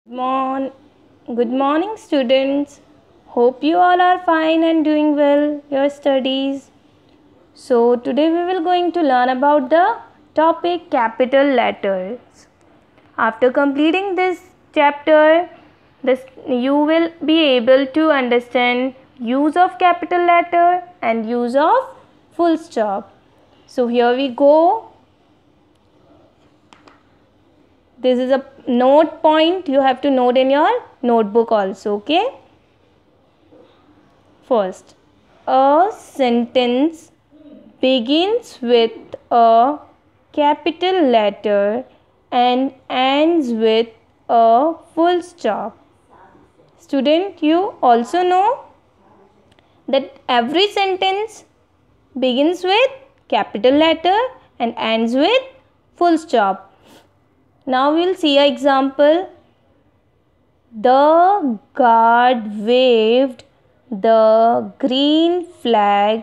Morn Good morning, students. Hope you all are fine and doing well your studies. So today we will going to learn about the topic capital letters. After completing this chapter, you will be able to understand use of capital letter and use of full stop. So here we go. This is a note point. You have to note in your notebook also. Okay. First, a sentence begins with a capital letter and ends with a full stop. Student, you also know that every sentence begins with capital letter and ends with full stop. Now we will see an example. The guard waved the green flag,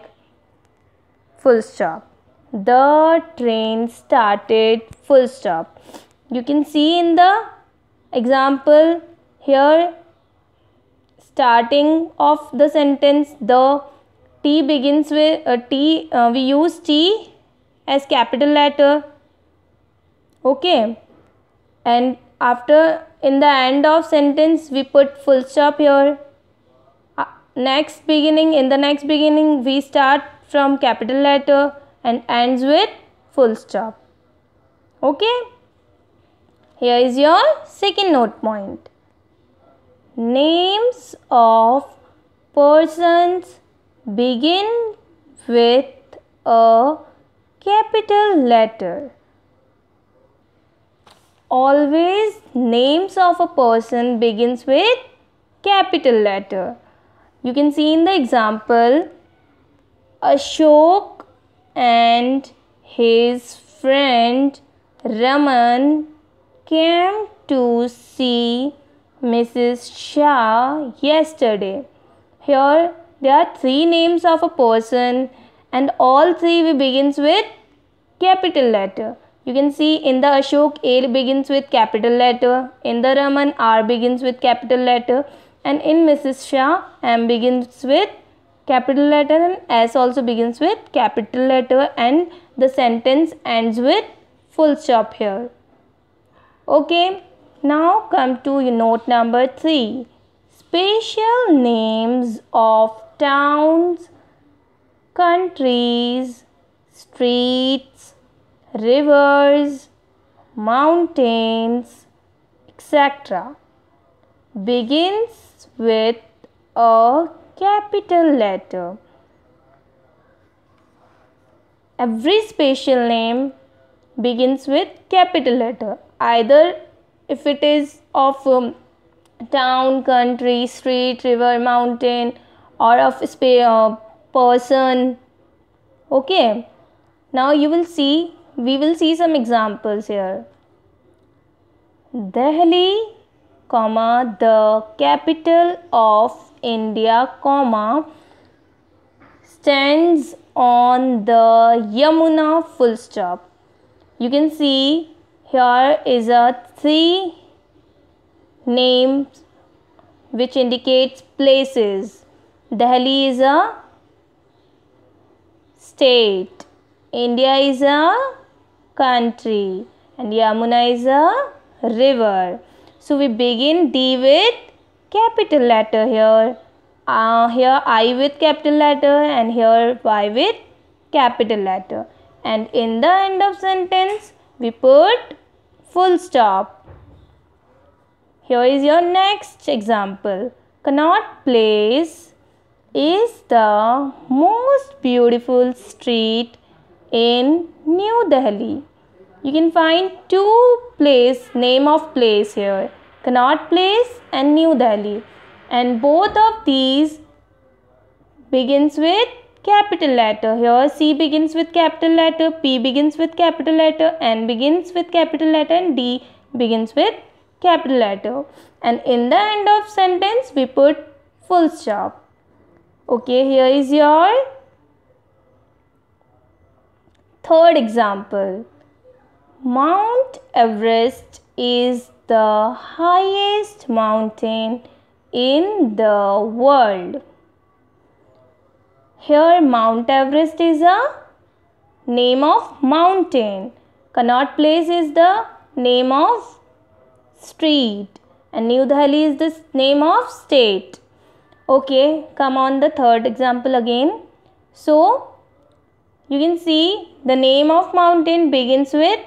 full stop. The train started, full stop. You can see in the example here, starting of the sentence, the T begins with a T. We use T as capital letter. Okay. And after, in the end of sentence, we put full stop here. In the next beginning we start from capital letter and ends with full stop. Okay. Here is your second note point. Names of persons begin with a capital letter. Always names of a person begins with capital letter. You can see in the example, Ashok and his friend Raman came to see Mrs. Shah yesterday. Here there are three names of a person and all three begins with capital letter. You can see in the Ashok, A begins with capital letter. In the Raman, R begins with capital letter. And in Mrs. Shah, M begins with capital letter and S also begins with capital letter. And the sentence ends with full stop here. Okay. Now come to note number 3. Special names of towns, countries, streets, rivers, mountains, etc. begins with a capital letter. Every special name begins with capital letter. Either if it is of town, country, street, river, mountain, or of person. Okay. Now we will see some examples here. Delhi, comma, the capital of India, comma, stands on the Yamuna, full stop. You can see here is a 3 names which indicates places. Delhi is a state, India is a country, and Yamuna is a river. So we begin D with capital letter here. Here I with capital letter and here Y with capital letter. And in the end of sentence we put full stop. Here is your next example. Connaught Place is the most beautiful street in New Delhi. You can find two name of place here, Connaught Place and New Delhi, and both of these begins with capital letter. Here C begins with capital letter, P begins with capital letter, N begins with capital letter, and D begins with capital letter. And in the end of sentence we put full stop. Okay, here is your third example. Mount Everest is the highest mountain in the world? Here Mount Everest is a name of mountain. Connaught Place is the name of street. And New Delhi is the name of state. Okay, come on the third example again. So, you can see the name of mountain begins with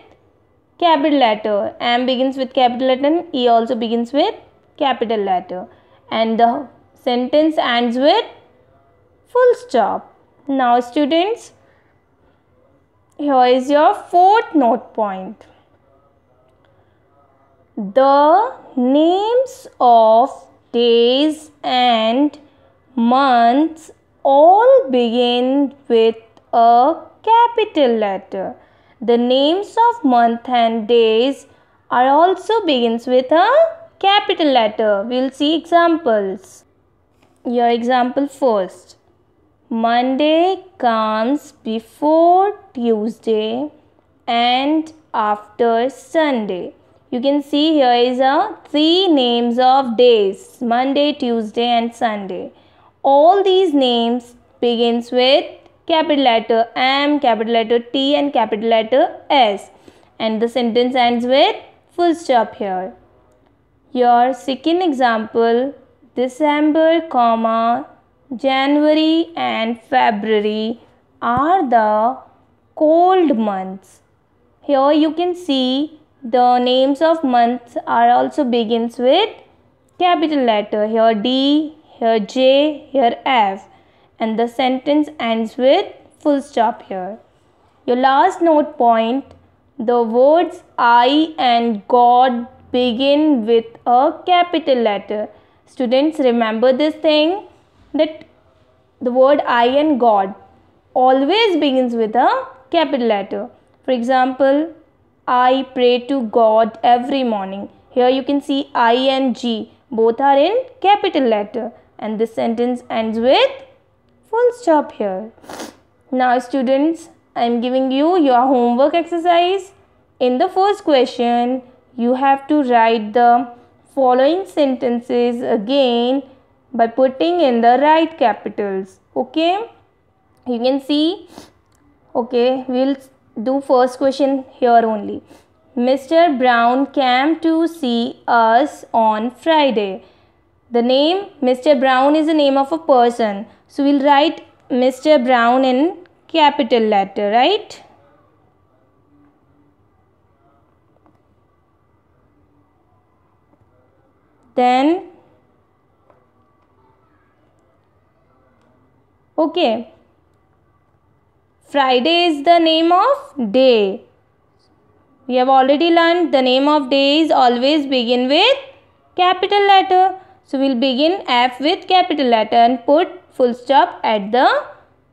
capital letter. M begins with capital letter and E also begins with capital letter. And the sentence ends with full stop. Now students, here is your fourth note point. The names of days and months all begin with a capital letter. The names of month and days are also begins with a capital letter. We will see examples. Your example first. Monday comes before Tuesday and after Sunday. You can see here is a three names of days, Monday, Tuesday and Sunday. All these names begins with capital letter M, capital letter T and capital letter S. And the sentence ends with full stop here. Your second example, December, January and February are the cold months. Here you can see the names of months are also begins with capital letter. Here D, here J, here F. And the sentence ends with full stop here. Your last note point, the words I and God begin with a capital letter. Students, remember this thing that the word I and God always begins with a capital letter. For example, I pray to God every morning. Here you can see I and G both are in capital letter and this sentence ends with full stop here. Now students, I am giving you your homework exercise. In the first question, you have to write the following sentences again by putting in the right capitals. Okay, you can see. Okay, we'll do first question here only. Mr. Brown came to see us on Friday. The name Mr. Brown is the name of a person. So we'll write Mr. Brown in capital letter, right? Then, okay, Friday is the name of day. We have already learned the name of days always begin with capital letter. So we'll begin F with capital letter and put full stop at the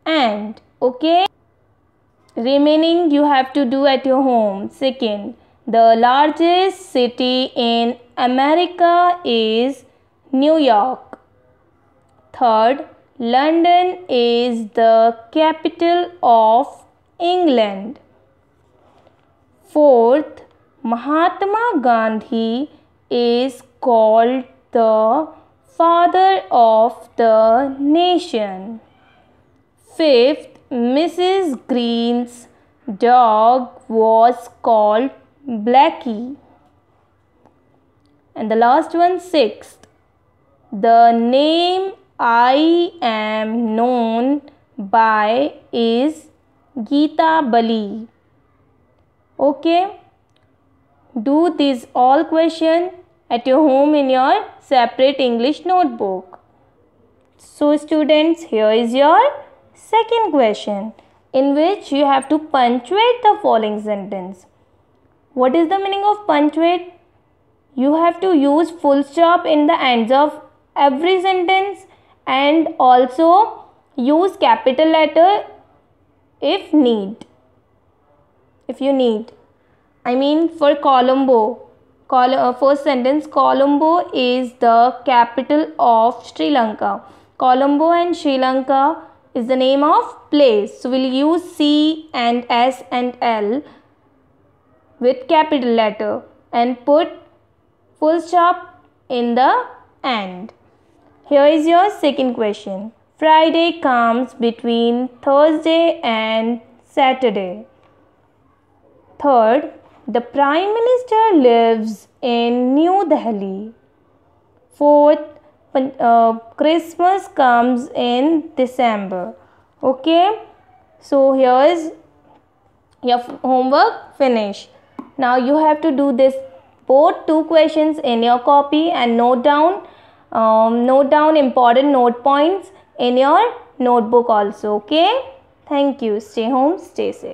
end. Okay. Remaining you have to do at your home. Second, the largest city in America is New York. Third, London is the capital of England. Fourth, Mahatma Gandhi is called the father of the nation. Fifth, Mrs. Green's dog was called Blackie. And the last one, sixth, the name I am known by is Geeta Bali. Okay, do these all questions at your home in your separate English notebook. So students, here is your second question in which you have to punctuate the following sentence. What is the meaning of punctuate? You have to use full stop in the ends of every sentence and also use capital letter if you need. I mean for Colombo, first sentence, Colombo is the capital of Sri Lanka. Colombo and Sri Lanka is the name of place. So we'll use C and S and L with capital letter and put full stop in the end. Here is your second question. Friday comes between Thursday and Saturday. Third, the Prime Minister lives in New Delhi. Fourth, Christmas comes in December. Okay, so here is your homework finished. Now you have to do this both two questions in your copy and note down important note points in your notebook also. Okay, thank you. Stay home, stay safe.